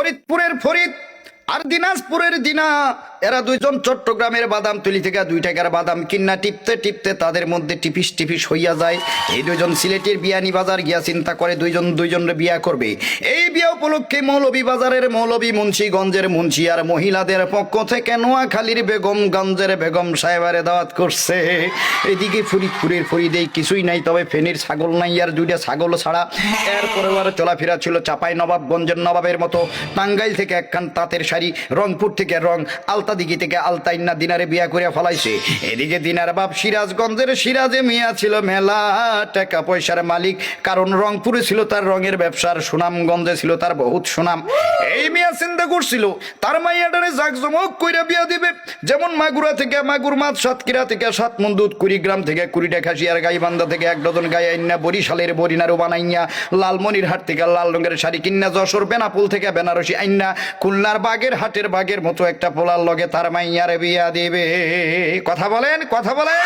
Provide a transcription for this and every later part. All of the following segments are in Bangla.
ফরিদপুরের ফরিদ আর দিনাজপুরের দিনা, এরা দুইজন চট্টগ্রামের বাদামতলি থেকে 2 টাকার বাদাম কিন্না টিপতে টিপতে তাদের মধ্যে টিপিস টিপিস হইয়া যায়। এই দুইজন সিলেটের বিয়ানী বাজার গিয়া চিন্তা করে দুইজনের বিয়া করবে। এই বিয়া উপলক্ষে মৌলভীবাজারের মৌলভী, মুন্সিগঞ্জের মুন্সি আর মহিলাদের পক্ষ থেকে নোয়াখালীর বেগমগঞ্জের বেগম সাহেবারে দাওয়াত করছে। এদিকে ফরিদপুরের ফরিদেই কিছুই নাই, তবে ফেনীর ছাগল নাই আর 2টা ছাগল ছাড়া। এরপরে আর চলাফেরা ছিল চাপাই নবাবগঞ্জের নবাবের মতো। টাঙ্গাইল থেকে একখান তাঁতের শাড়ি, রংপুর থেকে রং, আলতাদিঘি থেকে আলতাইন্না দিনারে বিয়া করে ফলাইছে। এদিকে দিনার বাপ সিরাজগঞ্জের সিরাজে মিয়া ছিল মেলা টাকা পয়সার মালিক, কারণ রংপুরে ছিল তার রঙের ব্যবসার, সুনামগঞ্জে ছিল তার বহুত সুনাম। এই মিয়া চিন্তা করছিল তার মাইয়াটারে জাকজমক কইরা বিয়া দিবে। যেমন মাগুরা থেকে মাগুর মাছ, সাতক্ষীরা থেকে 7 মণ দুধ, কুড়িগ্রাম থেকে 20টা খাসি আর গাইবান্ধা থেকে 1 ডজন গাই আইনা, বরিশালের বরিনারু বানাইয়া, লালমনিরহাট থেকে লাল রঙের শাড়ি কিন্না, যশোর বেনাপুল থেকে বেনারসি আইনা, খুলনার বাগের হাটের বাগের মতো একটা পোলার লগে তার মাইয়ারে বিয়া দিবে। কথা বলেন, কথা বলেন।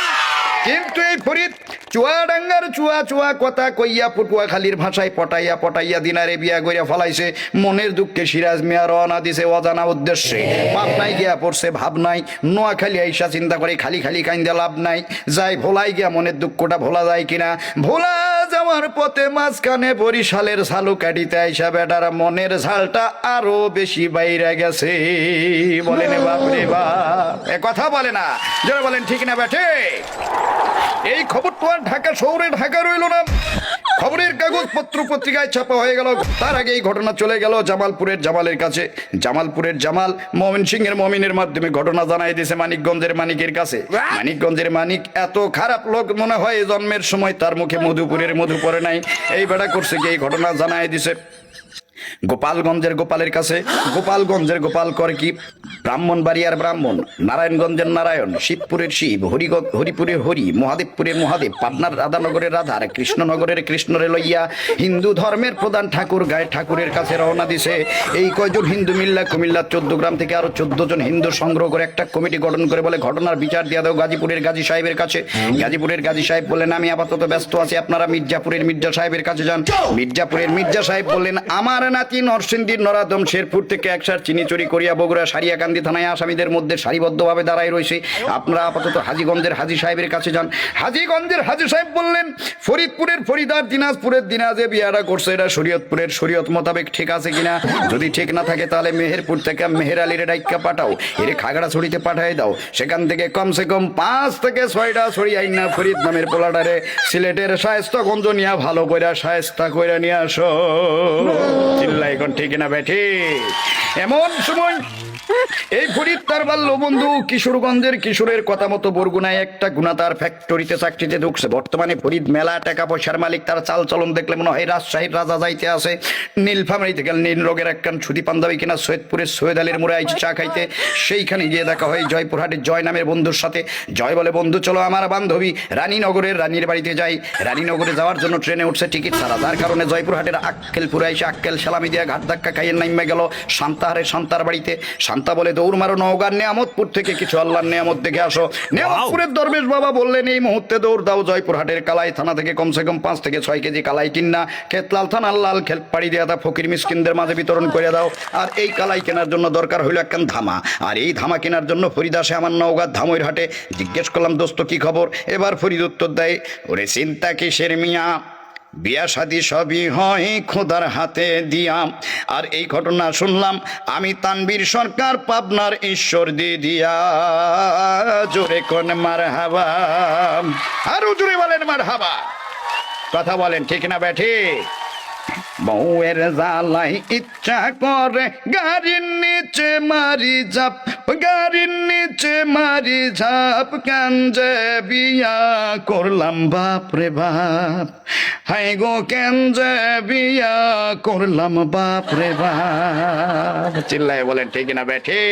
কিন্তু এই ফরিদ চুয়াডাঙ্গার চুয়া কথা কইয়া পটুয়াখালীর ভাষায় পটাইয়া পটাইয়া দিনারে বিয়া কইরা ফলাইছে। মনের দুঃখে সিরাজ মিয়া রওনা দিছে অজানা উদ্দেশ্যে। পাবনায় গিয়া পড়ছে ভাব নাই, নোয়াখালী আইসা চিন্তা করে খালি খালি কাইন্দা লাভ নাই, যাই ভোলাই গিয়া মনের দুঃখটা ভোলা যায় কিনা। ভোলা যাওয়ার পথে মাঝখানে বরিশালের ঝালু কাটিতে আইসা বেটার মনের ঝালটা আরো বেশি বাইরে গেছে। বলেন বাপরে বাপ, এ কথা বলে না, যারা বলেন ঠিক না বেঠে। এই খবর তো আর ঢাকা শহরে ঢাকা রইল না, খবরের কাগজ পত্র পত্রিকায় ছাপা হয়ে গেল। তার আগে এই ঘটনা চলে গেল জামালপুরের জামালের কাছে। জামালপুরের জামাল ময়মনসিংহের মমিনের মাধ্যমে ঘটনা জানাই দিয়েছে মানিকগঞ্জের মানিকের কাছে। মানিকগঞ্জের মানিক এত খারাপ লোক মনে হয় জন্মের সময় তার মুখে মধুপুরের মধু পড়ে নাই। এই বেড়া করছে কি, এই ঘটনা জানাই দিছে গোপালগঞ্জের গোপালের কাছে। গোপালগঞ্জের গোপাল করে কি, ব্রাহ্মণবাড়িয়ার ব্রাহ্মণ, নারায়ণগঞ্জের নারায়ণ, শিবপুরের শিব, হরিপুরের হরি, মহাদেবপুরের মহাদেব, পাবনার রাধানগরের রাধার, কৃষ্ণনগরের কৃষ্ণরে লইয়া হিন্দু ধর্মের প্রধান ঠাকুর গায়ে ঠাকুরের কাছে রওনা দিছে। এই কয়জন হিন্দু মিল্লা কুমিল্লা 14 গ্রাম থেকে আরো 14 জন হিন্দু সংগ্রহ করে একটা কমিটি গঠন করে বলে ঘটনার বিচার দিয়া দাও গাজীপুরের গাজী সাহেবের কাছে। গাজীপুরের গাজী সাহেব বললেন আমি আপাতত ব্যস্ত আছি, আপনারা মির্জাপুরের মির্জা সাহেবের কাছে যান। মির্জাপুরের মির্জা সাহেব বললেন আমার নাতি নরসিংদীর নরাদম শেরপুর থেকে 1 সার চিনি চুরি করিয়া বগুড়া সারিয়াকান্দি থানায় আসামিদের মধ্যে সারিবদ্ধভাবে দাঁড়ায় রয়েছে, আপনারা আপাতত হাজীগঞ্জের হাজী সাহেবের কাছে যান। হাজীগঞ্জের হাজী সাহেব বললেন ফরিদপুরের ফরিদার দিনাজপুরের দিনাজে বিয়াটা করছে, এটা শরীয়তপুরের শরীয়ত মোতাবেক ঠিক আছে কিনা। যদি ঠিক না থাকে তাহলে মেহেরপুর থেকে মেহের আলীর ডাইক্কা পাঠাও, এর খাগড়াছড়িতে পাঠাই দাও। সেখান থেকে কমসে কম 5 থেকে 6টা ছড়ি আইনা ফরিদ নামের পোলাটারে সিলেটের শায়েস্তাগঞ্জ নিয়া ভালো কইরা শায়েস্তা কইরা নিয়ে আসো। চিল্লাই কোন ঠিক না বেঠি। এমন সময় এই ফরিদ তার বাল্য বন্ধু কিশোরগঞ্জের কিশোরের কথা মতো বরগুনায় একটা গুণাতার ফ্যাক্টরিতে চাকরিতে ঢুকছে। বর্তমানে ফরিদ মেলা টাকা পয়সার মালিক, তার চাল চলন দেখলে মনে হয় রাজশাহীর রাজা যাইতে আছে। নীলফামারী থেকে নীল রোগের একখান ছুটি পাঞ্জাবি কিনা সৈয়দপুরের সৈয়দ আলীর মোড়ে আইছে চা খাইতে। সেইখানে গিয়ে দেখা হয় জয়পুরহাটের জয় নামের বন্ধুর সাথে। জয় বলে বন্ধু চলো আমার বান্ধবী রানীনগরের রানীর বাড়িতে যাই। রানীনগরে যাওয়ার জন্য ট্রেনে উঠছে টিকিট ছাড়া, যার কারণে জয়পুরহাটের আক্কেলপুরে এসে আক্কেল সালামি দিয়ে ঘাট ধাক্কা খাইয়ে নাইমে গেল শান্তাহারের শান্তার বাড়িতে। শান্তা বলে দৌড় মারো নওগাঁর নেয়ামতপুর থেকে কিছু আল্লাহর নেয়ামত দেখে আসো। নেয়ামতপুরের দরবেশ বাবা বললেন এই মুহূর্তে দৌড় দাও জয়পুরহাটের কালাই থানা থেকে কমসে কম 5 থেকে 6 কেজি কালাই কিনা খেতলাল থানার লাল খেল পাড়ি দিয়ে দাও, ফকির মিসকিনদের মাঝে বিতরণ করে দাও। আর এই কালাই কেনার জন্য দরকার হইল একখান ধামা, আর এই ধামা কেনার জন্য ফরিদ আসে আমার নওগাঁর ধামইর হাটে। জিজ্ঞেস করলাম দোস্ত কি খবর? এবার ফরিদ উত্তর দেয় ওরে চিন্তা কিসের মিয়া, বিয়া শাদী সবই হয় খোদার হাতে দিয়া। আর এই ঘটনা শুনলাম আমি তানবীর সরকার পাবনার ঈশ্বর দিয়া। জোরে কোন মারহাবা, আরো জোরে বলেন মারহাবা। কথা বলেন ঠিক না বেঠি। বউয়ের জ্বালাই ইচ্ছা করে গাড়ির নিচে মারি ঝাপ, গাড়ির নিচে মারি ঝাপ, কেন যে বিয়া করলাম বাপ রে বাপ, হাই গো কেন যে বিয়া করলাম বাপ রে বাপ। চিল্লায় বলেন ঠিক না বেঠি।